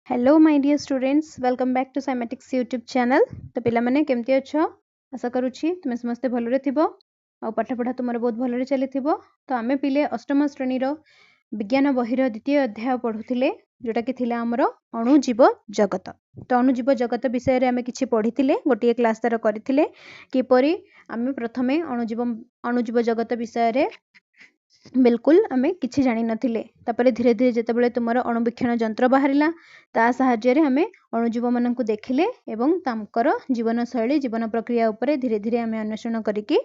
Hello my dear students welcome back to Scimatics YouTube channel. तो पिला माने केमती अच्छो आशा करूछि तुमे समस्ते भलरे थिबो आ पाठ पढ़ा तुमर बहुत भलरे चलिथिबो। तो आमे पिले अष्टम श्रेणी रो विज्ञान बहिर द्वितीय अध्याय पढुथिले जोटा कि थिला हमर अणुजीव जगत। तो अणुजीव जगत विषय रे आमे किछि पढिथिले गोटिए क्लास तार करिथिले किपरि आमे प्रथमे अणुजीव जगत विषय रे बिल्कुल आमे किछि जानि नथिले। तापरे धीरे धीरे जेतेबेले तुमर अणुवीक्षण यंत्र बाहरिला ता साहाय्य रे हमें अणुजीव माननकु देखिले एवं तांकर जीवन शैली जीवन प्रक्रिया उपरे धीरे धीरे हमें अन्वेषण करिकि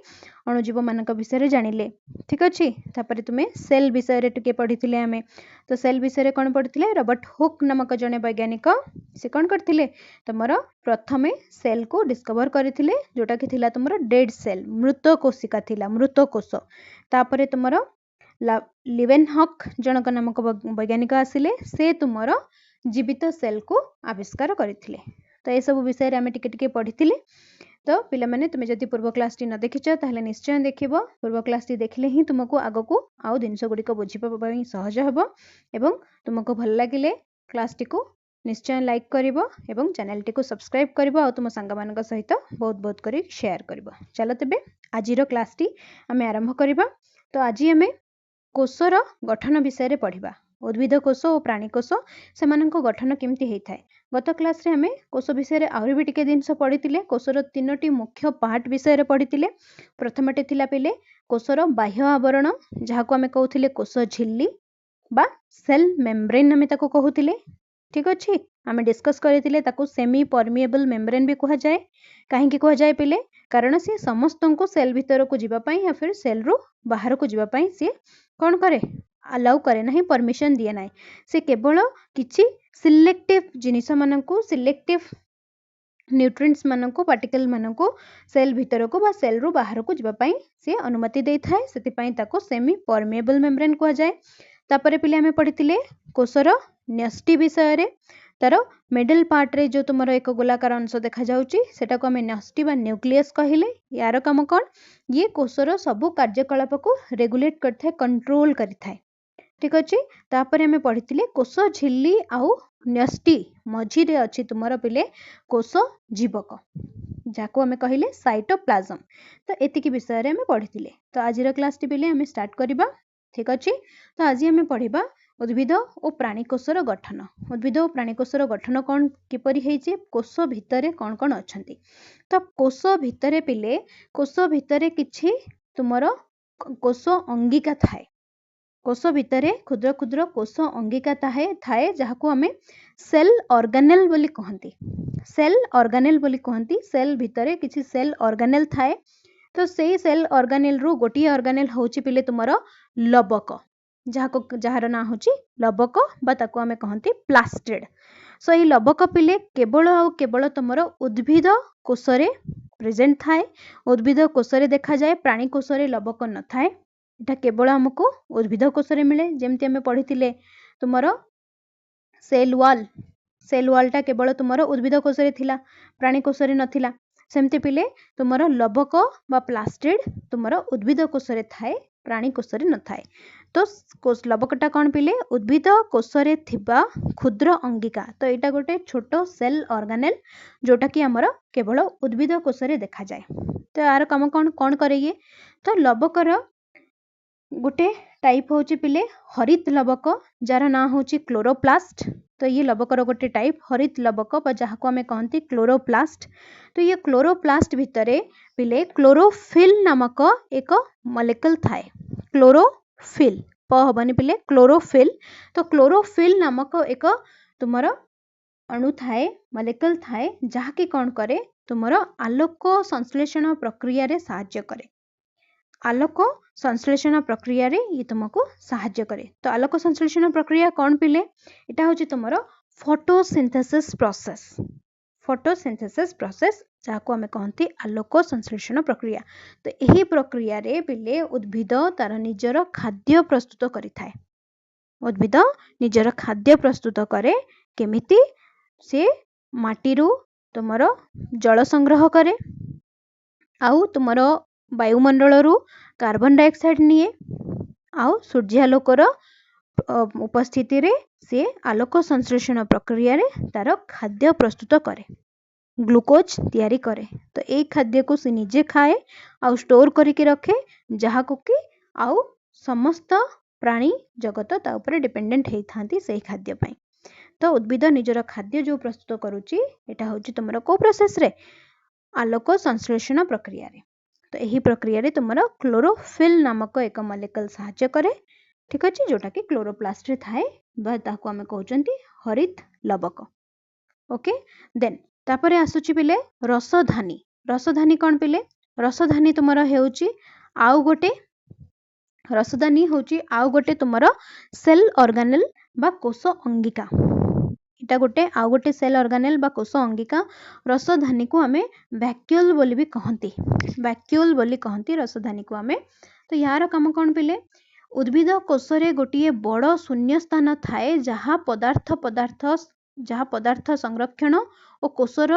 अणुजीव मानक विषय रे जानिले। ठीक अछि। तापरे तुमे सेल विषय रे टिके पढिथिले हमें। तो सेल विषय रे कोन पढिथिले रॉबर्ट हुक नामक जने वैज्ञानिक से कोन करथिले तुमर प्रथमे सेल को डिस्कवर करथिले जोटा कि थिला तुमर डेड सेल मृत कोशिका थिला मृत कोष। तापरे तुमर लिवेनहॉक जनक नामक वैज्ञानिक आसिले से तुमर जीवित सेल को आविष्कार करथिले। तो ए सब विषय रे हमें टिके टिके पढिथिले। तो पिला माने तुमे जति पूर्व क्लास टी न देखिछ ताहले निश्चय देखिबो। पूर्व क्लास टी देखिले ही तुमको आगो को आउ दिनस गुडी को बुझिबा पई सहज हबो एवं तुमको भल लागिले क्लास टी को निश्चय लाइक करिवो एवं चैनल टी को सब्सक्राइब करिवो आ तुम संग मानक सहित बहुत बहुत करी शेयर करिवो। चलो तबे आजिरो क्लास टी हमें आरंभ करिबा। तो आजि हमें कोषर गठन विषय रे पढ़िबा। उद्भिद कोष और प्राणी कोष सेमानंको गठन केमती हेइ थाए। गत क्लास रे हमें कोष विषय रे आहुरी भी टिके दिनस पढ़ितिले। कोषर तीनोटी मुख्य पार्ट विषय रे पढ़ितिले। प्रथमटे थिला पिले कोषर बाह्य आवरण जहाको हमें कहउथिले कोष झिल्ली बा सेल मेम्ब्रेन हमें ताको कहउथिले। ठीक अछि। हमें डिस्कस करथिले ताको सेमी परमिएबल मेम्ब्रेन भी कहा जाए। काहे कि कहा जाए पिले कारण से समस्तन को सेल भीतर को जीवा पई या फिर सेल रो बाहर को जीवा पई से कोन करे अलाउ करे नाही परमिशन दिए नाही। से केवल किछि सिलेक्टिव जिनिस माननकु सिलेक्टिव न्यूट्रिएंट्स माननकु पार्टिकल माननकु सेल भीतर को बा सेल रो बाहर को जीवा पई से अनुमति देइ थाए। सेति पई ताको सेमी परमिएबल मेम्ब्रेन कहा जाए। तापरे पिले हमें पढ़ितिले कोषर न्यष्टि विषय रे तार मिडल पार्ट रे जो तुमरो एक गोलाकार अंश देखा जाउची सेटा को हमें न्यष्टि बा न्यूक्लियस कहिले। यार काम कोन ये कोषर सब कार्यकलाप को रेगुलेट करथाय कंट्रोल करिथाय। ठीक अछि। तापरे हमें पढ़ितिले कोष झिल्ली आउ न्यष्टि मझी रे अछि तुमरो पिले कोष जीवक जाको हमें कहिले साइटोप्लाज्म। तो एतिकी विषय रे हमें पढ़ितिले। तो आजिर क्लास टी पिले हमें स्टार्ट करिबा। ठीक अछि। तो आज हमें पढ़िबा उद्भिद और प्राणी कोषर गठन। उद्भिद और प्राणी कोषर गठन कोन किपरि हेइचे कोष भितरे कोन कोन अछंती। तो कोष भितरे पिले कोष भितरे किछि तुमरो कोष अंगिका थाए। कोष भितरे क्षुद्र क्षुद्र कोष अंगिका थाए जहाको हमें सेल ऑर्गेनेल बोली कहंती। सेल ऑर्गेनेल बोली कहंती। सेल भितरे किछि सेल ऑर्गेनेल थाए। तो सेई सेल ऑर्गेनेल रो गोटी ऑर्गेनेल होची पिले तुमरो लबक जहार ना होची लबक बा ताको हमें कहंती प्लास्टिड। सो ई लबक पिले केवल आ केवल तुमरो उद्भिद कोषरे प्रेजेंट थाए। उद्भिद कोषरे देखा जाए। प्राणी कोषरे लबक न थाए। एटा केवल हमको उद्भिद कोषरे मिले। जेमति हमें पढ़ितिले तुमरो सेल वॉल टा केवल तुमरो उद्भिद कोषरे थिला प्राणी कोषरे नथिला। सेमति पिले तुमरो लबक बा प्लास्टिड तुमरो उद्भिद कोषरे थाए प्राणी कोषरे न थाए। तो लबकटा कोन पिले उद्भिद कोषरे थिबा क्षुद्र अंगिका। तो एटा गोटे छोटो सेल ऑर्गेनेल जोटा कि हमर केवल उद्भिद कोषरे देखा जाए। तो यार काम कोन कोन करेये। तो लबकर गोटे टाइप होची पिले हरित लबक जार ना होची क्लोरोप्लास्ट। तो ये लबकर गोटे टाइप हरित लबक बा जहाको हमें कहंती क्लोरोप्लास्ट। तो ये क्लोरोप्लास्ट भितरे पिले क्लोरोफिल नामक एक मॉलिक्यूल थाए। क्लोरोफिल प हबनी पिले क्लोरोफिल। तो क्लोरोफिल नामक एक तुमरो अणु थाए मॉलिक्यूल थाए जहा कि कोन करे तुमरो आलोक संश्लेषण प्रक्रिया रे सहाय्य करे। आलोक संश्लेषण प्रक्रिया रे ये तुमको सहाय्य करे। तो आलोक संश्लेषण प्रक्रिया कोन पिले एटा होची तुमरो फोटोसिंथेसिस प्रोसेस। फोटोसिंथेसिस प्रोसेस जाको हमें कहंती आलोक संश्लेषण प्रक्रिया। तो एही प्रक्रिया रे पिले उद्भिद तार निजर खाद्य प्रस्तुत करि थाए। उद्भिद निजर खाद्य प्रस्तुत करे केमिति से माटी रू तुमरो जल संग्रह करे आउ तुमरो वायुमंडल रू कार्बन डाइऑक्साइड निए आउ सूर्यालोकर उपस्थिति रे से आलोक संश्लेषण प्रक्रिया रे तार खाद्य प्रस्तुत करे, ग्लूकोज तैयारी करे। तो यही खाद्य को से निजे खाए आउ स्टोर करके रखे, जहाँ को कि आउ समस्त प्राणी जगत ता ऊपर डिपेंडेंट होई थांती से खाद्य पाई। तो उद्भिद निजर खाद्य जो प्रस्तुत करूची एटा होची तुमरो को प्रोसेस रे, आलोक संश्लेषण प्रक्रिया रे। तो यही प्रक्रिया रे तुमरो क्लोरोफिल नामक एक मॉलिक्यूल सहायता करे, ठीक अछि, जोटा कि क्लोरोप्लास्ट रे थाए बा ताको हमें कहउचंती हरित लवक। ओके, देन तापरे आसुची पिले रसधानी। रसधानी कोन पिले? रसधानी तुमरो हेउची आउ गोटे, रसधानी होची आउ गोटे तुमरो सेल ऑर्गेनेल बा कोष अंगिका। इटा गोटे आउ गोटे सेल ऑर्गेनेल बा कोष अंगिका। रसधानी को हमें वैक्यूल बोली भी कहंती, वैक्यूल बोली कहंती रसधानी को हमें। तो यार काम कोन पिले? उद्भिद कोषरे गोटे बड़ शून्य स्थान थाए जहाँ पदार्थ संरक्षण और कोषर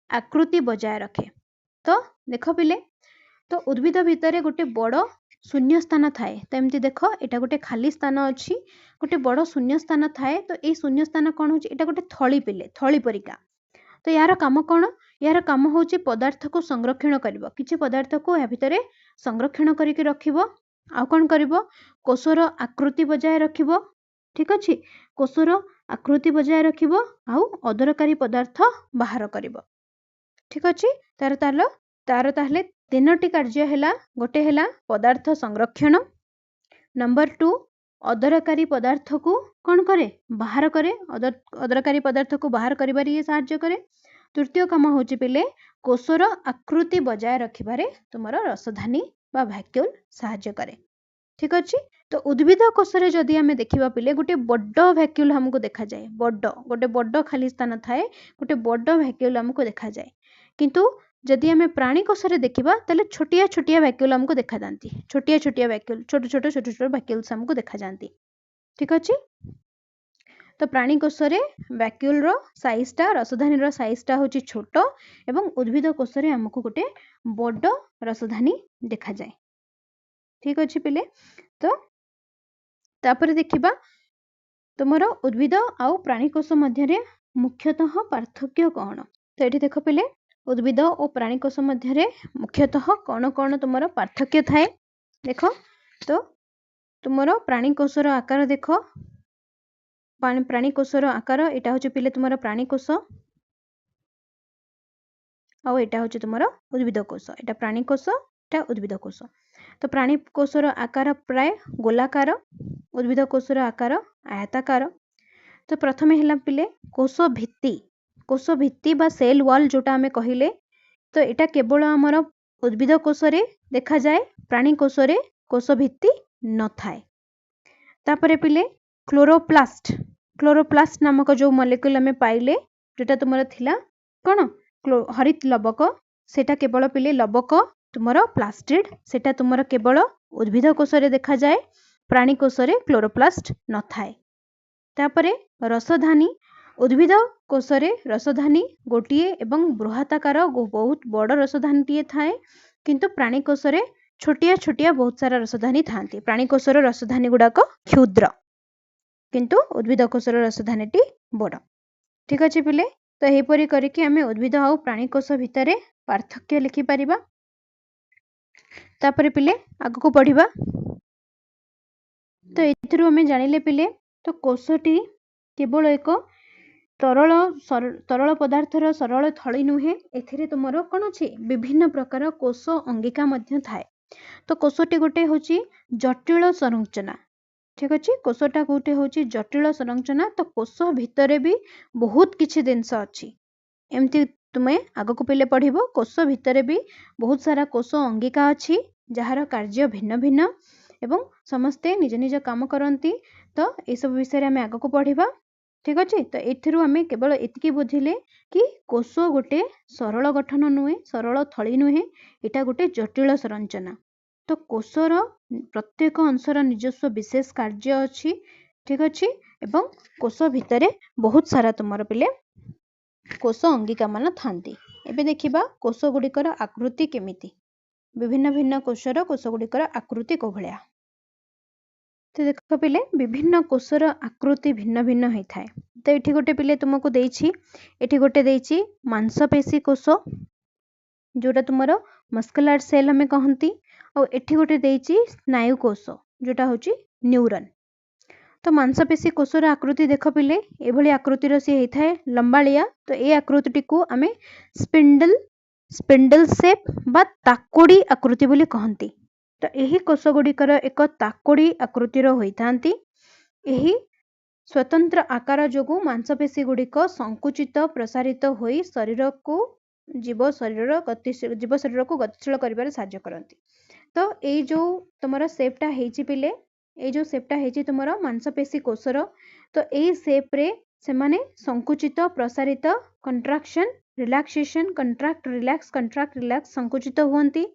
आकृति बजाय रखे। तो देख पिले, तो उद्भिद भितर गोटे बड़ शून्य स्थान थाए। तो एमती देख, एटा गोटे खाली स्थान अच्छी, गोटे बड़ शून्य स्थान थाए। तो ये शून्य स्थान कौन होची? एटा गोटे थली पिले, थली परिका। तो यार काम कौन? यार काम होची पदार्थ को संरक्षण करिवो, किछि पदार्थ को या भितरे संरक्षण करके रखिवो। आ कौन करिवो? कोषर आकृति बजाय रखिवो, ठीक अछि, कोषर आकृति बजाय रखिवो आउ अदरकारी पदार्थ बाहर करिवो, ठीक अछि। तार ताहले तीनोटी कार्य हैला। गोटे हैला पदार्थ संरक्षण, नंबर 2 अदरकारी पदार्थ को कौन करे? बाहर करे, अदरकारी पदार्थ को बाहर करिबारे ये सहायता करे। तृतीय काम होची पिले कोषर आकृति बजाय रखिबारे तुमरो रसधानी बा वैक्यूल सहायता करे, ठीक अछि। तो उद्भिद कोषरे जदि हमें देखिबा पिले गोटे बड्ड वैक्यूल हमको देखा जाए, गोटे बड्ड खाली स्थान थाए, गोटे बड्ड वैक्यूल हमको देखा जाए। किंतु जदि हमें प्राणी कोषरे देखिबा तले छोटिया छोटिया वैक्यूल हमको देखा जांती, छोटिया छोटिया वैक्यूल, छोटे छोटे वैक्यूल्स हमको देखा जांती, ठीक अछि। तो प्राणी कोषरे वैक्यूल रो साइज टा, रसधानी रो साइज टा होची छोटो, एवं उद्भिद कोषरे हमको गोटे बड्ड रसधानी देखा जाए, ठीक अछि पिले। तो तापर देखिबा तुमरो उद्भिद आउ प्राणी कोष मध्य मुख्यतः पार्थक्य कौन? तो ये देख पिले, उद्भिद और प्राणी कोष मध्य मुख्यतः कौन कौन तुमरो पार्थक्य थाए देख। तो तुमरो प्राणी कोषर आकार देख, प्राणी कोषर आकार एटा होची पिले तुमरो प्राणी कोष, आउ एटा होची तुमरो उद्भिद कोष। एटा प्राणी कोष, एटा उद्भिद कोष। तो प्राणी कोषर आकार प्राय गोलाकार, उद्भिद कोषर आकार आयताकार। तो प्रथमे हैला पिले कोष भित्ति बा सेल वॉल जोटा हमें कहिले। तो एटा केवल हमर उद्भिद कोषरे देखा जाए, प्राणी कोषरे कोष भित्ति न थाए। तापरे पिले क्लोरोप्लास्ट नामक जो मॉलिक्यूल हमें पाइले, जोटा तुमरो थिला कोन हरित लवक, सेटा केवल पिले लवक तुमरो प्लास्टिड, सेटा तुमरो केवल उद्भिद कोषरे देखा जाए, प्राणी कोषरे क्लोरोप्लास्ट न थाए। तापरे रसधानी, उद्भिद कोषरे रसधानी गोटिए एवं बृहताकार बहुत बड़ रसधानी टिए थाए, किंतु प्राणी कोषरे छोटिया छोटिया बहुत सारा रसधानी थांती। प्राणी कोषर रसधानी गुडाक क्षुद्र, किंतु उद्भिद कोषर रसधानी टी बड़, ठीक अछि पिले। तो एहीपरि करिकि हमें उद्भिद आउ प्राणी कोष भितरे पार्थक्य लिखि परिबा। तापरे पिले आगु को पढ़िबा। तो एथिरु हमें जानिले पिले, तो कोषटी केवल एक तरल पदार्थर सरल थली नुहे, एथिरे तुमरो कोन अछि विभिन्न प्रकार कोष अंगिका मध्य थाए। तो कोषटी गोटे होची जटिल संरचना, ठीक अछि, कोषटा गोटे होची जटिल संरचना। तो कोष भितरे भी बहुत किछि जिंस अछि, एमती तुमे आगु को पिले पढ़िबो। कोष भितरे भी बहुत सारा कोष अंगिका अछि, जहार कार्य भिन्न भिन्न एवं समस्ते निज निज काम करती। तो ये सब विषय हमें आगु को पढ़िबा, ठीक अछि। तो एथिरु हमें केवल एतिकी बुझिले कि कोष गोटे सरल गठन नुहे, सरल थली नुहे, एटा गोटे जटिल संरचना। तो कोषर प्रत्येक अंशर निजस्व विशेष कार्य अछि, ठीक अछि, एवं कोष भितरे बहुत सारा तुमर पिले कोष अंगिका मान थांती। एबे देखिबा कोष गुड़िकर आकृति केमिति, विभिन्न भिन्न कोष गुड़िकर आकृति को भलिया। तो देख पिले विभिन्न कोषर आकृति भिन्न भिन्न होता है। तो ये गोटे पिले तुमको ये गोटे देछि मांसपेशी कोष जोटा तुम मस्कुलर सेल हमें कहती और एठी गोटे देछि स्नायु कोष जोटा होची न्यूरन। तो मांसपेशी कोषर आकृति देख पिले एभली आकृतिर सी होता है लंबालिया। तो ये आकृति को आम स्पिंडल शेप बा ताकोड़ी आकृति बोली कहती। तो यही कोष गुड़िकर एक ताकोड़ी आकृतिर होइथांती। यही स्वतंत्र आकार जोगु मांसपेशी गुड़िक संकुचित प्रसारित होई शरीर को जीव शरीर को गतिशील करिबार साहाय्य करती। तो ये जो तुमरा शेपटा हेची पिले ये जो शेपटा हेची तुमरा मांसपेशी कोषर। तो ये शेप रे से माने संकुचित प्रसारित कंट्राक्शन रिलैक्सेशन कंट्राक्ट रिलैक्स संकुचित हुअंती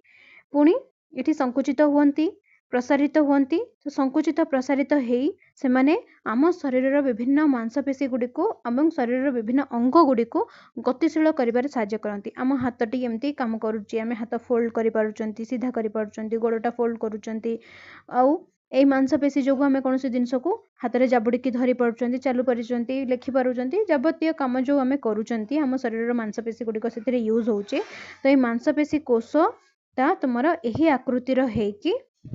पुणी ये संकुचित हुअंती प्रसारित हुअंती। तो संकुचित प्रसारित हेई से माने आम शरीर विभिन्न मांसपेशी गुड़ी को आम शरीर विभिन्न अंग गुड़ी को गतिशील करिबार साहाय्य करती। आम हाथटी एमती काम करुच्ची आम हाथ फोल्ड करि पारुचंती सीधा करि पारुचंती गोड़टा फोल्ड करुचंती आउ एई मांसपेशी जो आम कौन जिनस को हाथ में जाबुड़ी धरी पारुचंती चलु पारुचंती लिखि पारुचंती जाबतीय काम जो आम करुचंती आम शरीर मांसपेशी गुड़िक से यूज होचे। तो ये मांसपेशी कोष ता तुमर यही आकृतिर हेकी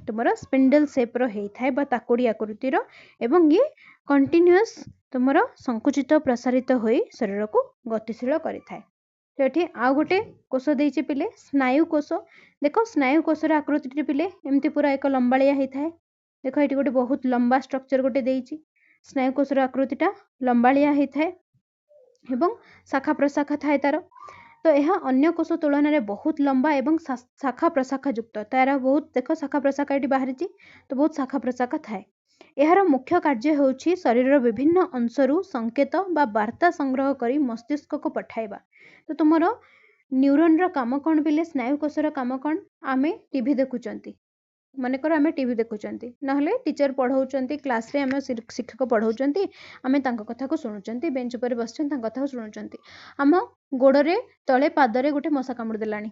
तुमर स्पिंडल शेप्र होता है ताकोड़ी आकृतिर एवं ये कंटिन्यूअस तुमर संकुचित प्रसारित होई शरीर को गतिशील करि थाए। तो ये आउ गोटे कोष देछि पिले स्नायु कोष। देखो स्नायु कोषर आकृति पिले एमती पूरा एक लंबालिया होता है। देखो ये गोटे बहुत लंबा स्ट्रक्चर गोटे देछि स्नायु कोषर आकृतिटा लंबालिया होता है एवं शाखा प्रशाखा थाए तार। तो यह अन्य कोष तुलन में बहुत लंबा एवं शाखा प्रशाखा युक्त तार बहुत देख शाखा प्रशाखा ये बाहरी तो बहुत शाखा प्रशाखा थाए। यार मुख्य कार्य होछि शरीर विभिन्न अंशरू संकेत बा वार्ता संग्रह करी मस्तिष्क को पठाइबा। तो तुमर न्यूरन काम कौन बिले स्नायु कोषर काम कौन आमे टीवी देखुचंती मनकर आम टीवी देखुचंती नहले टीचर पढ़ाउचंती क्लास रे आम शिक्षक पढ़ाउचंती आमे तांको कथा को सुनुचंती बेंच पर बसचंती तांको कथा को सुनुचंती आम गोड़े तले पादरे गोटे मशा कामुड़ देलानी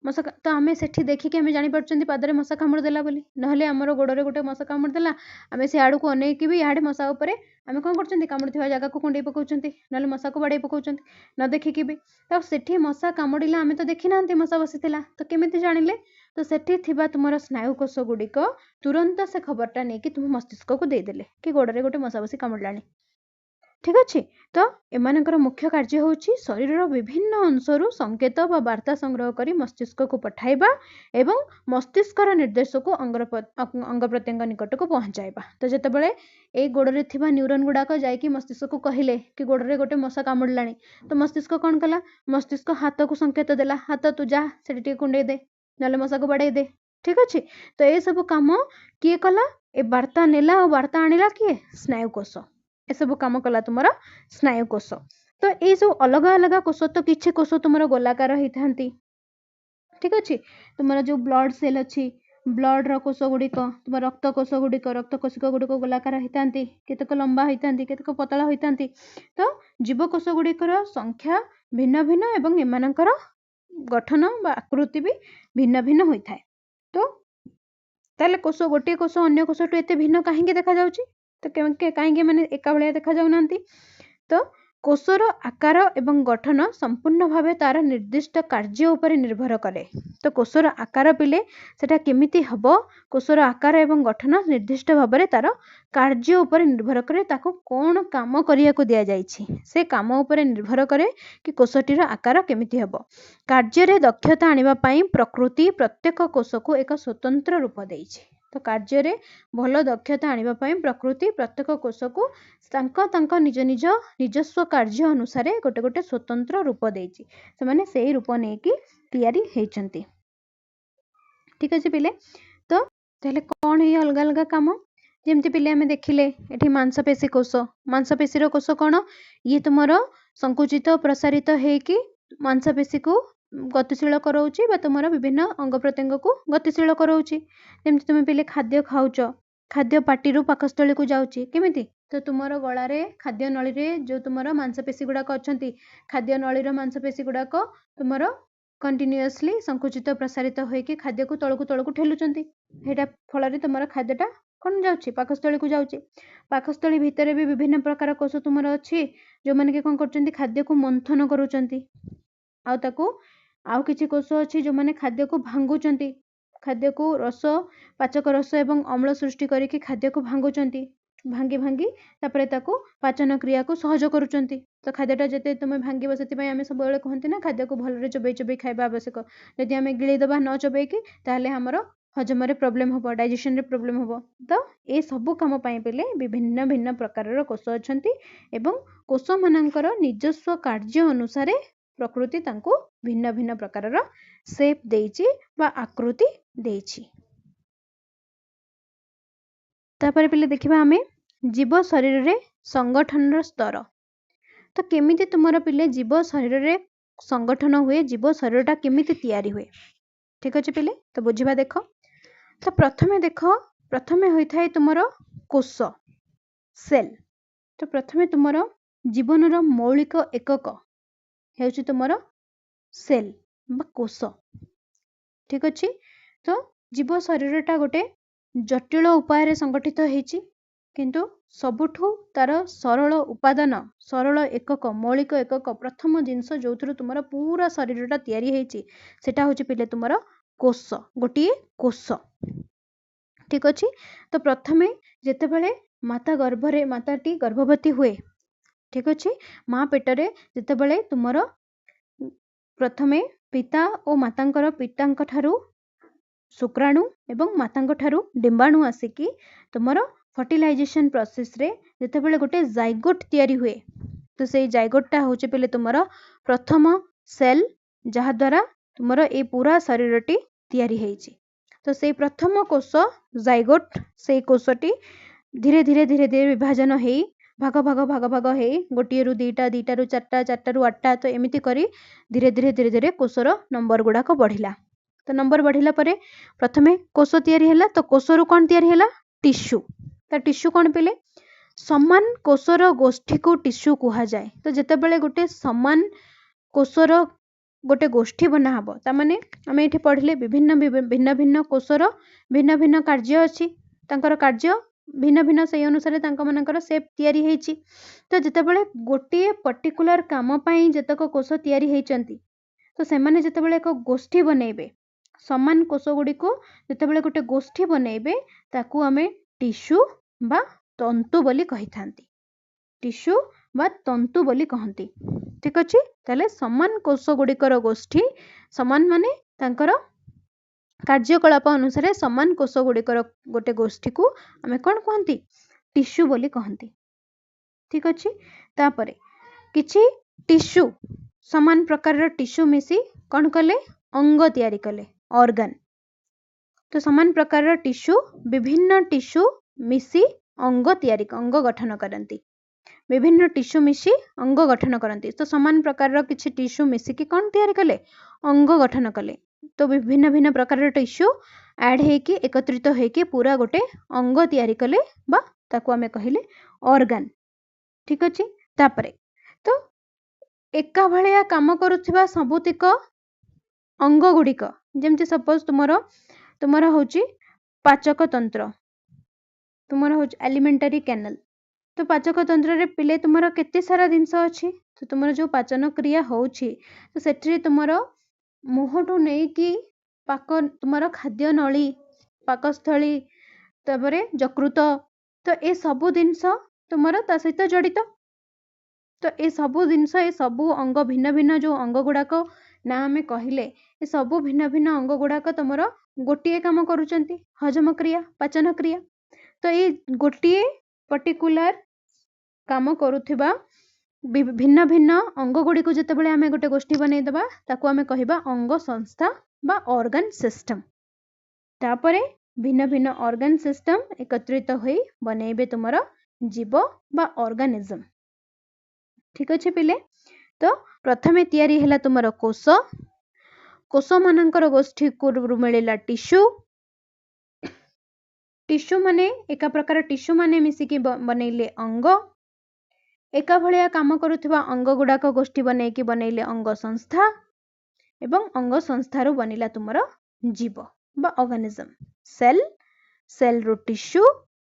मशा तो आम से देखिकी आम जापर पादरे मशा कामुड़ देला बोली नहले आमर गोड़े गोटे मशा कामुड़ देला आम से आड़ को अनेक भी इे मशा उपरे आम कौन कर कामुड़ी जगह को कुंडे पकाउचंती नहले मशा को बाड़े पकाउचंती न देखिकी भी तो सेठी मशा कामुड़िला आम तो देखी ना मशा बसीला तो केमिति जानिले। तो सेठी थिबा तुमर स्नायु कोष गुड़िक तुरंत से खबरटा नहीं कि तुम मस्तिष्क को देदेले कि गोड़े गोटे मशा बसी कामुड़लानी। ठीक अच्छे। तो एमानकर मुख्य कार्य होछि शरीर विभिन्न अंशरू संकेत बा वार्ता संग्रह करी मस्तिष्क को पठाइबा एवं मस्तिष्कर निर्देश को अंग प्रत्यंग निकट को पहुंचाइबा। तो जेतेबेले ए गोड़े थिबा न्यूरन गुड़ाक जाइकी मस्तिष्क को कहिले कि गोड़े गोटे मशा कामुड़लानी तो मस्तिष्क कौन कला मस्तिष्क हाथ को संकेत देला हाथ तू जा से कुंडे दे नले मशा को बाड़े दे। ठीक अच्छे। तो ये सब काम किए कला ए वार्ता नेला और वार्ता आनिला किए स्नायु कोष ए सब काम कला तुमरा स्नायु कोष। तो ये सब अलग अलग कोष तो किछि कोष तुमरा गोलाकार होइथांती। ठीक अच्छे। तुमरा जो ब्लड सेल अच्छी ब्लड रो कोष गुड़िक तुम रक्त कोष गुड़िक रक्त कोशिका गुड़िक गोलाकार होइथांती केतक लंबा होइथांती केतक पतला होइथांती। तो जीव कोष गुड़िकर संख्या भिन्न भिन्न एवं एमानकर गठन बा आकृति भी भिन्न भिन्न होइथाय। तो ताले कोष गोटे कोष अन्य कोष टू एते भिन्न काहे देखा जाउची तो कहीं मैंने एका भाया देखा जाऊना। तो कोषर आकार एवं गठन संपूर्ण भावे तार निर्दिष्ट कार्य उपर निर्भर करे। तो कोषर आकार पिले सेटा केमिति हबो कोषर आकार एवं गठन निर्दिष्ट भावे तार कार्य उपर निर्भर करे ताको कौन काम करिया को दिया जाइछि से काम उपर निर्भर करे कि कोषटीर आकार केमिति हबो। कार्य रे दक्षता आनिबा पई प्रकृति प्रत्येक कोष को एक स्वतंत्र रूप देइछि। तो कार्य रे भल दक्षता आनिबा पई प्रकृति प्रत्येक कोष को तांको निज निज निजस्व कार्य अनुसार गोटे गोटे स्वतंत्र रूप देइछि से माने सेही रूप नै कि तैयारी हेचंती। ठीक अछि पिले। तो तले कोन हे अलग अलग काम जेमति पिले हमें देखिले एठी मांसपेशी रो कोष कोन ये तुमरो संकुचित प्रसारित हे कि मांसपेशी को गतिशील कराउची बा तुमरो विभिन्न अंग प्रत्यंग को गतिशील कराउची। जेमति तुम पिले खाद्य खाउच खाद्य पाटी रु पाकस्थली को जाउची केमिति तो तुमरो गळा रे खाद्य नळी रे जो तुमरो मांसपेशी गुडा अछंती खाद्य नळी रो मांसपेशी गुडा तुमरो कंटिन्यूअसली संकुचित प्रसारित होई कि खाद्य को तळकु ठेलुचंती हेटा फल रे तुमरो खाद्यटा कौन जाउची पाकस्थली को जाउची पाकस्थली भितर भी विभिन्न प्रकार कोष तुमर अछि जो माने के कोन करचंती खाद्य को मंथन करूचंती आ ताको आउ किछि कोष अछि जो माने खाद्य को भांगुचंती खाद्य को रस पाचक रस एवं अम्ल सृष्टि करिकि खाद्य को भांगुचंती भांगी भांगी तापरे ताको पाचन क्रिया को सहज करूचंती तो खाद्यटा जते तुमे भांगीबो सेति पय आमे सब बेले कहंती ना खाद्य को भलरे चबई चबई खाइबा आवश्यक यदि आमे गिळी दबा न चबई कि ताले हमर हजम रे प्रॉब्लम होबो डाइजेशन रे प्रॉब्लम होबो तो ए सब काम पय पेले विभिन्न भिन्न प्रकार रो कोष अछंती एवं कोष मानकर निजस्व कार्य अनुसार प्रकृति तांको भिन्न भिन्न प्रकार रो शेप देइची बा आकृति देइची तापर पिले देखिबा आमे जीव शरीर रे संगठन रो स्तर तो केमिति तुमरो पिले जीव शरीर रे संगठन हुए जीव शरीरटा केमिति तयारी हुए ठीक अछि पिले तो बुझिबा देखो तो प्रथमे होई थाए तुमरो कोष सेल तो प्रथमे तुमरो जीवन रो मौलिक एकक हेउची तुमरो सेल बा कोष ठीक अछि तो जीव शरीरटा गोटे जटिल उपाय रे संगठित हेची किंतु सबुठु तार सरल उपादान सरल एकक मौलिक एकक प्रथम जिंस जोथुरु तुमरो पूरा शरीरटा तयारी हेची सेटा होची पिले तुमरो कोष गोटी कोष ठीक अछि तो प्रथमे जेते बेले माता गर्भरे माताटी गर्भवती हुए ठीक अछि मां पेटरे जेते बेले तुमरो प्रथमे पिता ओ मातांकर पितांक ठारू शुक्राणु एवं मातांक ठारू डिंबाणु आसिकी तुमरो फर्टिलाइजेशन प्रोसेस रे जेते बेले गोटे जाइगोट तयारी हुए तो सेई जाइगोटटा होचे पेले तुमरो प्रथम सेल जहा द्वारा तुमरो ए पूरा शरीरटी तयारी हेची तो सेई प्रथम कोष जाइगोट सेई कोषटी धीरे धीरे धीरे धीरे विभाजन हेई भाग भाग भाग भाग हेई गोटिए रु दुईटा दुईटा रु चारटा चारटा रु आठटा तो एमिति करी धीरे धीरे धीरे धीरे कोषर नंबर गुडा को बढ़िला तो नंबर बढ़िला परे प्रथमे कोष तयारी हैला तो कोषरु कोन तयारी हैला टिश्यू तो टिश्यू कोन पेले समान कोषर गोष्ठी को टिश्यू कुहा जाए तो जेते बेले गोटे समान कोषर गोटे गोष्ठी बना हबो ता माने आमे एठी पढिले विभिन्न भिन्न भिन्न कोषर भिन्न भिन्न कार्य अछि तांकर कार्य भिन्न भिन्न सेई अनुसार तांक मानकर शेप तयारी हेची तो जेते बेले गोटे पर्टिकुलर काम पई जेतक कोष तयारी हेचंती तो से माने जेते बेले एक गोष्ठी बनेबे समान कोष गुडी को जेते बेले गोटे गोष्ठी बनेबे ताकू आमे टिश्यू बा तंतु बोली कहिथांती टिश्यू बा तंतु बोली कहंती ठीक अछि ताले समान कोष गुडीकर गोष्ठी समान माने तांकर कार्यकलाप अनुसार समान कोष गुडीकर गोटे गोष्ठी को आमे कोन कहंती टिश्यू बोली कहंती ठीक अछि तापरे किछि टिश्यू समान प्रकार टिश्यू मिसी कोन कले अंग तयारी कले ऑर्गन तो समान प्रकार टिश्यू विभिन्न टिश्यू मिसी अंग तयारी अंग गठन करंती विभिन्न टिश्यू मिसी अंग गठन करंती तो समान प्रकार किछि टिश्यू मिसी कि कोन तयारी कले अंग गठन कले तो विभिन्न भिन्न प्रकार टिश्यू ऐड हेकी एकत्रित हेकी पूरा गोटे अंग तयारी कले बा ताकू आमे कहिले ऑर्गन ठीक अछि तापरे तो एका भलिया काम करूथिबा सबुतिक अंग गुडिक जेमति सपोज तुमरो होची पाचक तंत्र तुमरो होची एलिमेंटरी कैनल तो पाचक तंत्र रे पिले तुमरो केते सारा दिनस अछि तो तुमरो जो पाचन क्रिया होची तो सेठी तुमरो मुहटू नै कि पाक तुमरो खाद्य नळी पाकस्थली तबरे यकृत तो ए सबु दिनस तुमरो ता सहित जडित तो ए सबु दिनस ए सबु अंग भिन्न भिन्न जो अंग गुडाको ना हमें कहिले ए सबु भिन्न भिन्न अंग गुडाको तुमरो गोटिए काम करूचंती हजम क्रिया पाचन क्रिया तो ए गोटिए पर्टिकुलर काम करूथिबा भिन्न भिन्न अंग गुडी को जते बेले हमें गोटे गोष्ठी बनै दबा ताकू हमें कहिबा अंग संस्था बा ऑर्गन सिस्टम तापरे भिन्न भिन्न ऑर्गन सिस्टम एकत्रित होई बनेबे तुमरो जीव बा ऑर्गेनिज्म ठीक अछि पिले तो प्रथमे तयारी हैला तुमरो कोष कोष मानकर गोष्ठी को मिलेला टिश्यू टिश्यू माने एका प्रकार टिश्यू माने मिसिकी बनैले अंग एका भलिया काम करूथिबा अंग गुडाक गोष्ठी बनैकी बनैले अंग संस्था एवं अंग संस्थारू बनिला तुमरो जीव बा organism cell cell row tissue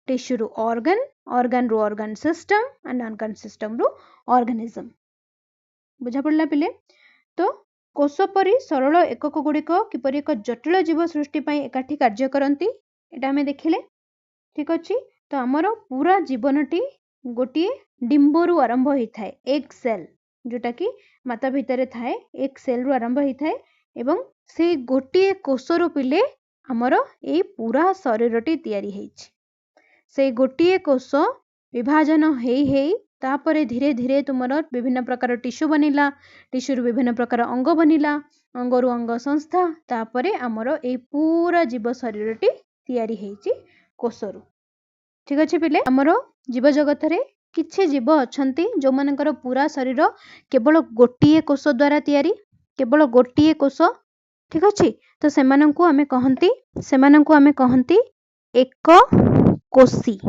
tissue रु ऑर्गन, ऑर्गन रु organ system and organ system रु ऑर्गेनिज्म। बुझा पड़ला पिले। तो कोष परी सरल एकक गुड़िक किपरि एक जटिल जीव सृष्टि पाई एकाठी कार्य करती एटा हमें देखिले। ठीक अच्छे। तो आमर पूरा जीवनटी गोटे डिंबरू आरंभ होता है, एक सेल जोटा कि माता भितर थाए, एक सेल रु आरंभ होता है एवं से गोटे कोषरु पिले आमर ए पूरा शरीरटी तैयारी होइछि। से गोटे कोष विभाजन हेई तापरे धीरे धीरे तुमर विभिन्न प्रकार टिश्यू बनिला, टिश्यू विभिन्न प्रकार अंग बनिला, अंगरु अंग संस्था, तापरे आमर ए पूरा जीव शरीरटी तैयारी होइछि कोषरु। ठीक अच्छे पिले। आमर जीव जगत रे किछि जीव अछंती जो मानकर पूरा शरीर केवल गोटे कोष द्वारा तैयारी, केवल गोटे कोष। ठीक अच्छे। तो सेमानंकु आमे कहंती एक कोषी,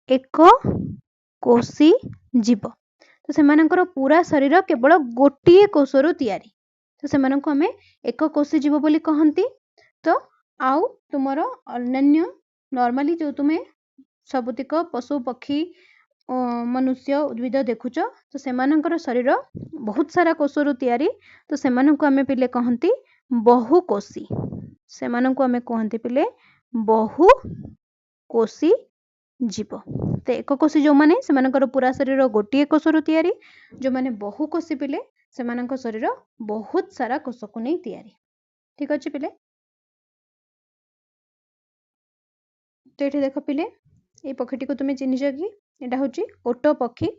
एक कोषी जीव। तो सेमानंकर पूरा शरीर केवल गोटे कोषरु तैयारी, तो सेमानंकु आमे एक कोषी जीव बोली कहंती। तो आउ तुमर अन्य नॉर्मली जो तुमे सबुतिक पशु पक्षी मनुष्य उद्भिद देखुच, तो सेमानंकर शरीर बहुत सारा कोषरु तैयारी, तो सेमानंकु आमे पिले कहंती बहुकोषी। सेमानंकु आमे कहंती पिले बहुकोषी जीव। तो एक कोषी जो माने सेमानंकर पूरा शरीर गोटे कोषरु तैयारी, जो माने बहुकोषी पिले सेमानंकर शरीर बहुत सारा कोषकु नै तैयारी। ठीक अछि पिले। तो ये देख पिले, ये पक्षी को तुम्हें चिन्हिच कि एटा हूँ ओटो पक्षी।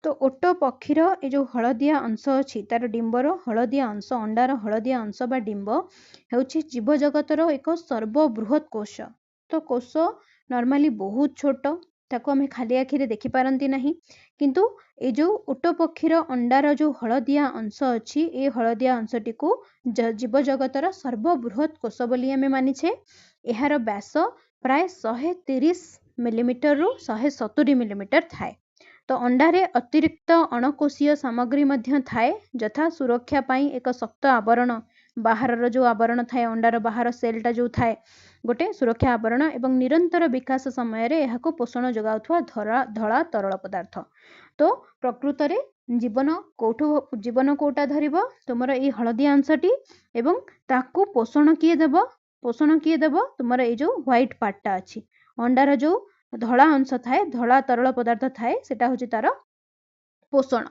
तो ओटो पक्षीर ये जो हलदिया अंश अच्छी तार डिंबर हलदिया अंश, अंडार हलदिया अंश बा डिंब हूँ जीव जगतर एक सर्वबृहत कोष। तो कोष नॉर्मली बहुत छोट, ताको आमे खाली आखिरे देखि पारंती नहीं, किंतु ए जो ओटो पक्षीर अंडार जो हलदिया अंश अच्छी, ए हलदिया अंशटी को जीव जगतर सर्वबृहत कोष बोली आमे मानिछे। एहार व्यास प्राय 130 मिलीमीटर रु 170 मिलीमीटर थाए। तो अंडारे अतिरिक्त अणकोषीय सामग्री मध्य थाए, जथा सुरक्षा पाई एक शक्त आवरण, बाहर जो आवरण थाए, अंडार बाहर सेलटा जो थाए गोटे सुरक्षा आवरण, एवं निरंतर विकास समय रे एहाको पोषण जोगाउथुवा धला तरल पदार्थ। तो प्रकृत रे जीवन कोटा धरिबो तुमर ए हलदिया अंशटी, एवं ताकू पोषण किए देबो तुमर ए जो व्हाइट पार्टटा अछि, अंडार जो धला अंश थाए, धला तरल पदार्थ थाए, सेटा होछि तार पोषण।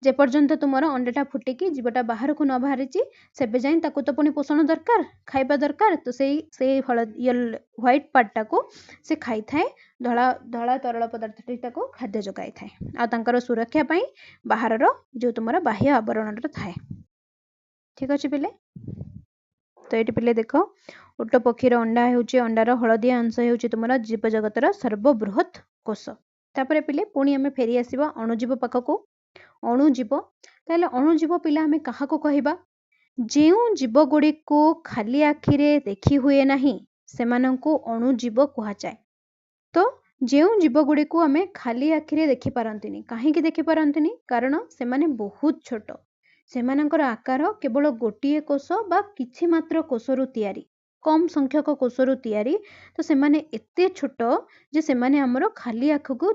जे पर्यंत तुमर अंडाटा फुटिकी जीवटा बाहर को न बाहरिची सेबे जाई ताकू तो पुनी पोषण दरकार, खाइबा दरकार। तो से व्हाइट पार्टटा को से खाई थाए, धला तरल पदार्थटी ताको खाद्य जोगाई थाए, आ तांकर सुरक्षा पाई बाहर जो तुमर बाह्य आवरणटा थाए। ठीक अछि पिले। तो ये पिले देख, ओटो पक्षीर अंडा होउची, अंडार हलदिया अंश होउची तुमरा जीव जगतर सर्वबृहत कोष। तापरे पिले पुणी आमे फेरी आसीबा अणुजीव पाखकु। अणुजीव ताले अणुजीव पिला आमे काहाको कहिबा, जेउ जीव गुडी को खाली आखिरे देखि हुए नाही सेमानंकु अणुजीव कुहा जाय। तो जेउ जीव गुडी को आमे खाली आखिरे देखि पारंतिनी, काहेकि देखि पारंतिनी, कारण सेमाने बहुत छोट, सेमानंकर आकार केवल गोटिए कोष बा किछि मात्र कोषरु तैयारी, कम संख्यक कोषरु तैयारी। तो सेमाने एते छोट जे सेमाने हमरो खाली आखि को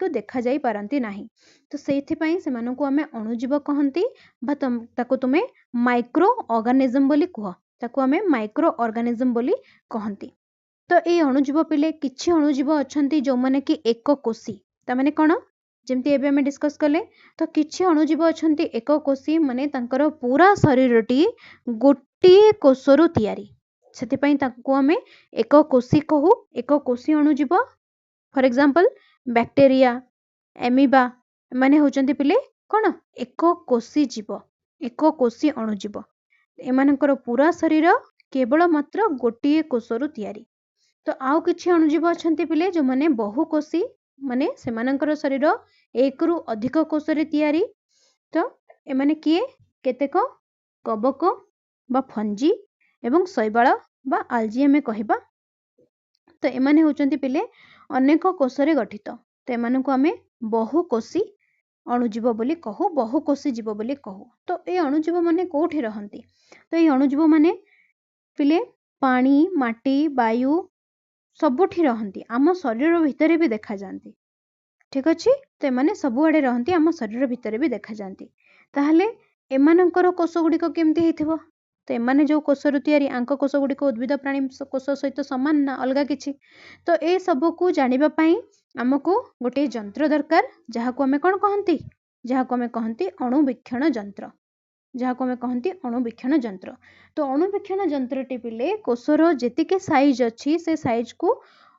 देखा जाई पारंती नाही। तो सेथि पई सेमानंकु आमे अणुजीव कहंती, बा ताको तुमे माइक्रो ऑर्गेनिज्म बोली कह, ताको आमे माइक्रो ऑर्गेनिज्म बोली कहंती। तो ए अणुजीव पिले किछि अणुजीव अछंती जो माने कि एक कोषी, ता माने कोन, जेमती एबे हमें डिस्कस कले। तो किछि अणुजीव अछंती एक कोषी, माने तांकर पूरा शरीरटी गोटिए कोषरु तैयारी, सेति पई ताको आमे एक कोषी कहू, एक कोषी अणुजीव। फॉर एग्जांपल बैक्टीरिया, एमीबा माने होचंती पिले कोन, एक कोषी जीव, एक कोषी अणुजीव। एमानकर पूरा शरीर केवल मात्र गोटिए कोषरु तैयारी। तो आउ किछि अणुजीव अछंती पिले जो माने बहुकोषी, माने सेमानकर शरीर एक रु अधिक कोषरे तैयारी। तो एमाने किए, केतेक कबक बा फंजी एवं शैवाल बा आल्जी में कहिबा। तो एमाने होचंती पिले अनेक कोषरे गठित। तो एमानकु आमे बहुकोषी अणुजीव बोली कहू, बहुकोषी जीव बोली कहू। तो ए अणुजीव माने कोठी रहंती, तो ए अणुजीव माने पिले पानी, माटी, वायु, ସବୁठी ରହନ୍ତି, ଆମ ଶରୀର ଭିତରେ ବି ଦେଖାଯାଆନ୍ତି। ଠିକ ଅଛି, ତ ଏମାନେ ସବୁଆଡ଼େ ରହନ୍ତି, ଆମ ଶରୀର ଭିତରେ ବି ଦେଖାଯାଆନ୍ତି। ତାହେଲେ ଏମାନଙ୍କର କୋଷ ଗୁଡ଼ିକ କେମିତି ହେଇଥିବ? ତ ଏମାନେ ଯେଉଁ କୋଷରୁ ତିଆରି, ଆଙ୍କ କୋଷ ଗୁଡ଼ିକ ଉଦ୍ଭିଦ ପ୍ରାଣୀ କୋଷ ସହିତ ସମାନ ନା ଅଲଗା କିଛି? ତ ଏ ସବୁକୁ ଜାଣିବା ପାଇଁ ଆମକୁ ଗୋଟିଏ ଯନ୍ତ୍ର ଦରକାର, ଯାହାକୁ ଆମେ କ'ଣ କହନ୍ତି? ଯାହାକୁ ଆମେ କହନ୍ତି ଅଣୁବୀକ୍ଷଣ ଯନ୍ତ୍ର। ଯାହାକୁ ଆମେ କହନ୍ତି ଅଣୁବୀକ୍ଷଣ ଯନ୍ତ୍ର। ତ ଅଣୁବୀକ୍ଷଣ ଯନ୍ତ୍ରଟି ପିଲେ କୋଷର ଯେତିକି ସାଇଜ୍ ଅଛି ସେ ସାଇଜ୍କୁ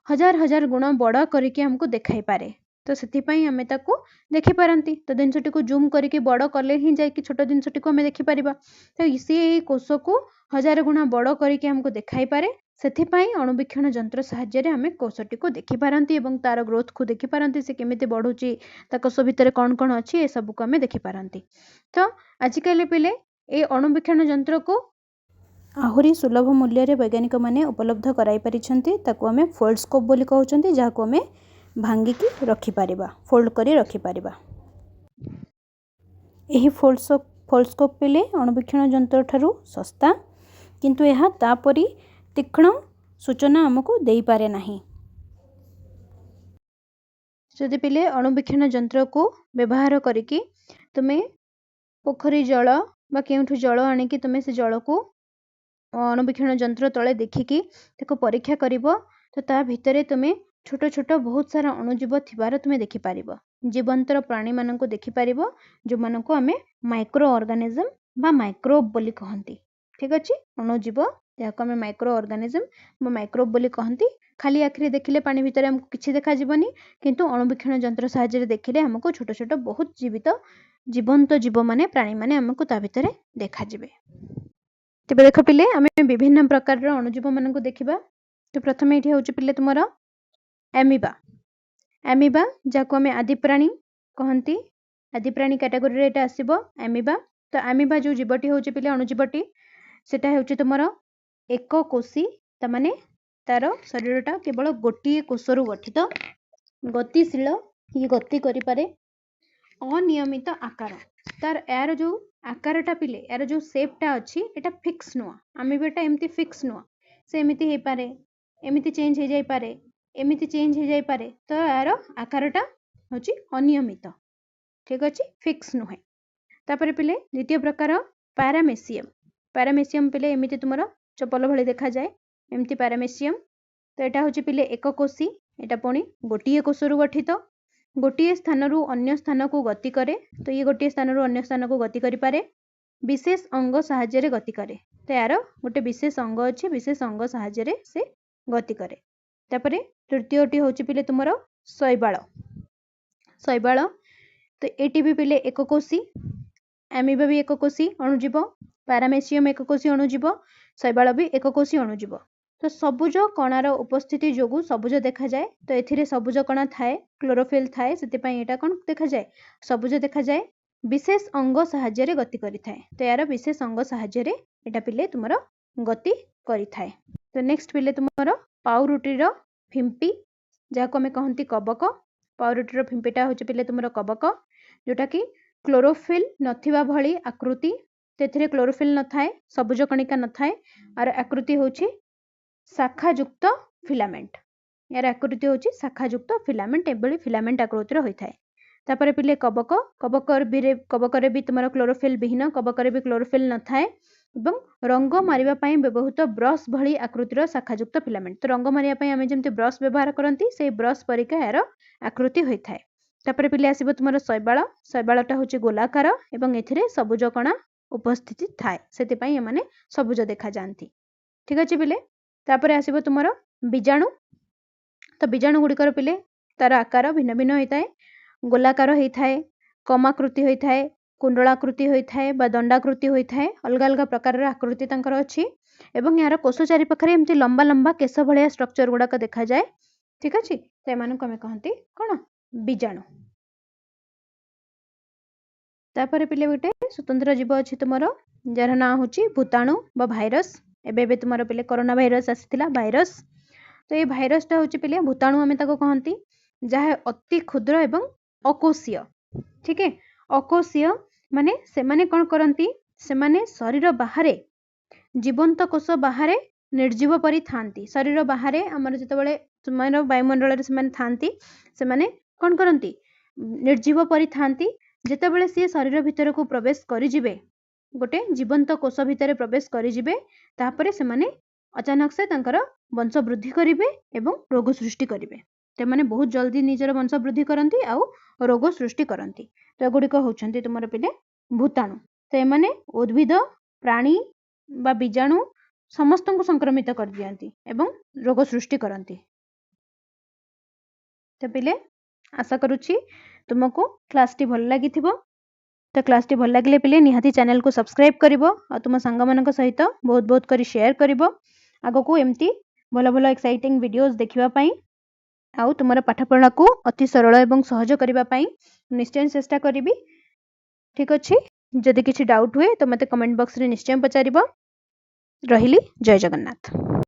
ହଜାର ହଜାର ଗୁଣ ବଡ଼ କରିକି ଆମକୁ ଦେଖାଇ ପାରେ। ତ ସେଥିପାଇଁ ଆମେ ତାକୁ ଦେଖିପାରନ୍ତି। ତ ଜିନିଷଟିକୁ ଜୁମ୍ କରିକି ବଡ଼ କଲେ ହିଁ ଯାଇକି ଛୋଟ ଜିନିଷଟିକୁ ଆମେ ଦେଖିପାରିବା। ତ ସିଏ ଏଇ କୋଷକୁ ହଜାର ଗୁଣ ବଡ଼ କରିକି ଆମକୁ ଦେଖାଇପାରେ। ସେଥିପାଇଁ ଅଣୁବୀକ୍ଷଣ ଯନ୍ତ୍ର ସାହାଯ୍ୟରେ ଆମେ କୋଷଟିକୁ ଦେଖିପାରନ୍ତି ଏବଂ ତାର ଗ୍ରୋଥକୁ ଦେଖିପାରନ୍ତି, ସେ କେମିତି ବଢ଼ୁଛି, ତା କୋଷ ଭିତରେ କ'ଣ କ'ଣ ଅଛି, ଏସବୁକୁ ଆମେ ଦେଖିପାରନ୍ତି। ତ ଆଜିକାଲି ପିଲେ ଏଇ ଅଣୁବୀକ୍ଷଣ ଯନ୍ତ୍ରକୁ ଆହୁରି ସୁଲଭ ମୂଲ୍ୟରେ ବୈଜ୍ଞାନିକମାନେ ଉପଲବ୍ଧ କରାଇ ପାରିଛନ୍ତି। ତାକୁ ଆମେ ଫୋଲ୍ଡସ୍କୋପ୍ ବୋଲି କହୁଛନ୍ତି, ଯାହାକୁ ଆମେ ଭାଙ୍ଗିକି ରଖିପାରିବା, ଫୋଲ୍ଡ କରି ରଖିପାରିବା। ଏହି ଫୋଲ୍ଡସ୍କୋପ୍ ପିଲେ ଅଣୁବୀକ୍ଷଣ ଯନ୍ତ୍ର ଠାରୁ ଶସ୍ତା, କିନ୍ତୁ ଏହା ତାପରି ତୀକ୍ଷ୍ଣ ସୂଚନା ଆମକୁ ଦେଇପାରେ ନାହିଁ। ଯଦି ପିଲେ ଅଣୁବୀକ୍ଷଣ ଯନ୍ତ୍ରକୁ ବ୍ୟବହାର କରିକି ତୁମେ ପୋଖରୀ ଜଳ ବା କେଉଁଠୁ ଜଳ ଆଣିକି ତୁମେ ସେ ଜଳକୁ ଅଣୁବୀକ୍ଷଣ ଯନ୍ତ୍ର ତଳେ ଦେଖିକି ତାକୁ ପରୀକ୍ଷା କରିବ, ତ ତା ଭିତରେ ତୁମେ ଛୋଟ ଛୋଟ ବହୁତ ସାରା ଅଣୁଜୀବ ଥିବାର ତୁମେ ଦେଖିପାରିବ। ଜୀବନ୍ତର ପ୍ରାଣୀମାନଙ୍କୁ ଦେଖିପାରିବ, ଯେଉଁମାନଙ୍କୁ ଆମେ ମାଇକ୍ରୋ ଅର୍ଗାନିଜମ୍ ବା ମାଇକ୍ରୋବ୍ ବୋଲି କହନ୍ତି। ଠିକ୍ ଅଛି, ଅଣୁଜୀବ ଯାହାକୁ ଆମେ ମାଇକ୍ରୋ ଅର୍ଗାନିଜମ୍ ବା ମାଇକ୍ରୋବ୍ ବୋଲି କହନ୍ତି। ଖାଲି ଆଖିରେ ଦେଖିଲେ ପାଣି ଭିତରେ ଆମକୁ କିଛି ଦେଖାଯିବନି, କିନ୍ତୁ ଅଣୁବୀକ୍ଷଣ ଯନ୍ତ୍ର ସାହାଯ୍ୟରେ ଦେଖିଲେ ଆମକୁ ଛୋଟ ଛୋଟ ବହୁତ ଜୀବନ୍ତ ଜୀବମାନେ, ପ୍ରାଣୀମାନେ ଆମକୁ ତା ଭିତରେ ଦେଖାଯିବେ। ତେବେ ଦେଖ ପିଲେ, ଆମେ ବିଭିନ୍ନ ପ୍ରକାରର ଅଣୁଜୀବମାନଙ୍କୁ ଦେଖିବା। ତ ପ୍ରଥମେ ଏଠି ହେଉଛି ପିଲେ ତୁମର ଆମିବା। ଆମିବା ଯାହାକୁ ଆମେ ଆଦିପ୍ରାଣୀ କହନ୍ତି, ଆଦିପ୍ରାଣୀ କ୍ୟାଟାଗୋରୀରେ ଏଇଟା ଆସିବ ଆମିବା। ତ ଆମିବା ଯେଉଁ ଜୀବଟି ହେଉଛି ପିଲେ ଅଣୁଜୀବଟି, ସେଟା ହେଉଛି ତୁମର ଏକକୋଷୀ, ତାମାନେ ତାର ଶରୀରଟା କେବଳ ଗୋଟିଏ କୋଷରୁ ଗଠିତ, ଗତିଶୀଳ, ଇଏ ଗତି କରିପାରେ, ଅନିୟମିତ ଆକାର। ଏହାର ଯେଉଁ ଆକାରଟା ପିଲେ, ଏହାର ଯେଉଁ ସେପ୍ଟା ଅଛି, ଏଇଟା ଫିକ୍ସ ନୁହଁ। ଆମିବାଟା ଏମିତି ଫିକ୍ସ ନୁହଁ, ସେ ଏମିତି ହେଇପାରେ, ଏମିତି ଚେଞ୍ଜ ହେଇଯାଇପାରେ, ଏମିତି ଚେଞ୍ଜ ହେଇଯାଇପାରେ। ତ ଏହାର ଆକାରଟା ହେଉଛି ଅନିୟମିତ। ଠିକ୍ ଅଛି, ଫିକ୍ସ ନୁହେଁ। ତାପରେ ପିଲେ ଦ୍ୱିତୀୟ ପ୍ରକାର ପାରାମେସିୟମ୍। ପାରାମେସିୟମ୍ ପିଲେ ଏମିତି ତୁମର ଚପଲ ଭଳି ଦେଖାଯାଏ, ଏମିତି ପାରାମେସିୟମ୍। ତ ଏଇଟା ହେଉଛି ପିଲେ ଏକକୋଷୀ, ଏଇଟା ପୁଣି ଗୋଟିଏ କୋଷରୁ ଗଠିତ, ଗୋଟିଏ ସ୍ଥାନରୁ ଅନ୍ୟ ସ୍ଥାନକୁ ଗତି କରେ। ତ ଇଏ ଗୋଟିଏ ସ୍ଥାନରୁ ଅନ୍ୟ ସ୍ଥାନକୁ ଗତି କରିପାରେ, ବିଶେଷ ଅଙ୍ଗ ସାହାଯ୍ୟରେ ଗତି କରେ। ତ ଏହାର ଗୋଟେ ବିଶେଷ ଅଙ୍ଗ ଅଛି, ବିଶେଷ ଅଙ୍ଗ ସାହାଯ୍ୟରେ ସେ ଗତି କରେ। ତାପରେ ତୃତୀୟଟି ହେଉଛି ପିଲେ ତୁମର ଶୈବାଳ। ଶୈବାଳ, ତ ଏଇଟି ବି ପିଲେ ଏକକୋଷୀ, ଆମିବା ବି ଏକକୋଷୀ ଅଣୁଜୀବ, ପାରାମେସିୟମ୍ ଏକକୋଷୀ ଅଣୁଜୀବ, ଶୈବାଳ ବି ଏକକୋଷୀ ଅଣୁଜୀବ। ତ ସବୁଜ କଣାର ଉପସ୍ଥିତି ଯୋଗୁଁ ସବୁଜ ଦେଖାଯାଏ। ତ ଏଥିରେ ସବୁଜ କଣା ଥାଏ, କ୍ଲୋରୋଫିଲ୍ ଥାଏ, ସେଥିପାଇଁ ଏଇଟା କ'ଣ ଦେଖାଯାଏ? ସବୁଜ ଦେଖାଯାଏ। ବିଶେଷ ଅଙ୍ଗ ସାହାଯ୍ୟରେ ଗତି କରିଥାଏ। ତ ଏହାର ବିଶେଷ ଅଙ୍ଗ ସାହାଯ୍ୟରେ ଏଇଟା ପିଲେ ତୁମର ଗତି କରିଥାଏ। ତ ନେକ୍ସଟ ପିଲେ ତୁମର ପାଉରୁଟିର ଫିମ୍ପି, ଯାହାକୁ ଆମେ କହନ୍ତି କବକ। ପାଉରୁଟିର ଫିମ୍ପିଟା ହେଉଛି ପିଲେ ତୁମର କବକ, ଯେଉଁଟାକି କ୍ଲୋରୋଫିଲ୍ ନଥିବା ଭଳି ଆକୃତି। ସେଥିରେ କ୍ଲୋରୋଫିଲ୍ ନଥାଏ, ସବୁଜ କଣିକା ନଥାଏ। ଆର ଆକୃତି ହେଉଛି ଶାଖାଯୁକ୍ତ ଫିଲାମେଣ୍ଟ। ଏହାର ଆକୃତି ହେଉଛି ଶାଖାଯୁକ୍ତ ଫିଲାମେଣ୍ଟ, ଏଭଳି ଫିଲାମେଣ୍ଟ ଆକୃତିର ହୋଇଥାଏ। ତାପରେ ପିଲେ କବକ, କବକରେ ବି ତୁମର କ୍ଲୋରୋଫିଲ୍ ବିହୀନ, କବକରେ ବି କ୍ଲୋରୋଫିଲ୍ ନଥାଏ ଏବଂ ରଙ୍ଗ ମାରିବା ପାଇଁ ବ୍ୟବହୃତ ବ୍ରସ୍ ଭଳି ଆକୃତିର ଶାଖାଯୁକ୍ତ ଫିଲାମେଣ୍ଟ। ତ ରଙ୍ଗ ମାରିବା ପାଇଁ ଆମେ ଯେମିତି ବ୍ରସ୍ ବ୍ୟବହାର କରନ୍ତି, ସେଇ ବ୍ରସ୍ ପରିକା ଏହାର ଆକୃତି ହୋଇଥାଏ। ତାପରେ ପିଲେ ଆସିବ ତୁମର ଶୈବାଳ। ଶୈବାଳଟା ହେଉଛି ଗୋଲାକାର ଏବଂ ଏଥିରେ ସବୁଜ କଣା ଉପସ୍ଥିତି ଥାଏ, ସେଥିପାଇଁ ଏମାନେ ସବୁଜ ଦେଖାଯାଆନ୍ତି। ଠିକ୍ ଅଛି ପିଲେ। ତାପରେ ଆସିବ ତୁମର ବୀଜାଣୁ। ତ ବୀଜାଣୁ ଗୁଡ଼ିକର ପିଲେ ତାର ଆକାର ଭିନ୍ନ ଭିନ୍ନ ହୋଇଥାଏ, ଗୋଲାକାର ହୋଇଥାଏ, କମାକୃତି ହୋଇଥାଏ, କୁଣ୍ଡଳାକୃତି ହୋଇଥାଏ ବା ଦଣ୍ଡାକୃତି ହୋଇଥାଏ। ଅଲଗା ଅଲଗା ପ୍ରକାରର ଆକୃତି ତାଙ୍କର ଅଛି ଏବଂ ଏହାର କୋଷ ଚାରିପାଖରେ ଏମିତି ଲମ୍ବା ଲମ୍ବା କେଶ ଭଳିଆ ଷ୍ଟ୍ରକ୍ଚର ଗୁଡ଼ାକ ଦେଖାଯାଏ। ଠିକ୍ ଅଛି, ସେମାନଙ୍କୁ ଆମେ କହନ୍ତି କ'ଣ? ବୀଜାଣୁ। ତାପରେ ପିଲେ ଗୋଟେ ସ୍ୱତନ୍ତ୍ର ଜୀବ ଅଛି ତୁମର, ଯାହାର ନାଁ ହେଉଛି ଭୂତାଣୁ ବା ଭାଇରସ୍। ଏବେ ତୁମର ପିଲେ କରୋନା ଭାଇରସ୍ ଆସିଥିଲା, ଭାଇରସ୍। ତ ଏଇ ଭାଇରସ୍ଟା ହେଉଛି ପିଲେ ଭୂତାଣୁ, ଆମେ ତାକୁ କହନ୍ତି, ଯାହା ଅତି କ୍ଷୁଦ୍ର ଏବଂ ଅକୋଷୀୟ। ଠିକ୍, ଅକୋଷୀୟ ମାନେ ସେମାନେ କ'ଣ କରନ୍ତି? ସେମାନେ ଶରୀର ବାହାରେ, ଜୀବନ୍ତ କୋଷ ବାହାରେ ନିର୍ଜୀବ ପରି ଥାଆନ୍ତି। ଶରୀର ବାହାରେ ଆମର ଯେତେବେଳେ समय वायुमंडल से थांती से कौन करती निर्जीव परी थांती जेतेबेले सी शरीर भितर को प्रवेश करिजिबे गोटे जीवंत कोष भितर प्रवेश करिजिबे तापरे से अचानक से तांकर वंश वृद्धि करिवे एवं रोग सृष्टि करिवे तेमाने बहुत जल्दी निजर वंश वृद्धि करती आउ रोग सृष्टि करती तो एगुड़िक होउछन्ति तुमर पिले भूताणु तो एमाने उद्भिद प्राणी बा बीजाणु समस्त को संक्रमित कर दियंती एवं रोग सृष्टि करती तो पिले आशा करुछि तुमको क्लास टी भल लागि थिबो तो क्लास टी भल लगे पिले निहाती चैनल को सब्सक्राइब करिवो आ तुम संग मानक सहित बहुत बहुत करी शेयर करिवो आगो को एमती भल भल एक्साइटिंग वीडियोस देखिबा पई आउ तुमर पाठ पढ़ा को अति सरल एवं सहज करिबा पई निश्चय चेष्टा करिवि ठीक अछि जदि किछि डाउट हुए तो मते कमेंट बॉक्स रे निश्चय पचारिबो रहिली जय जगन्नाथ।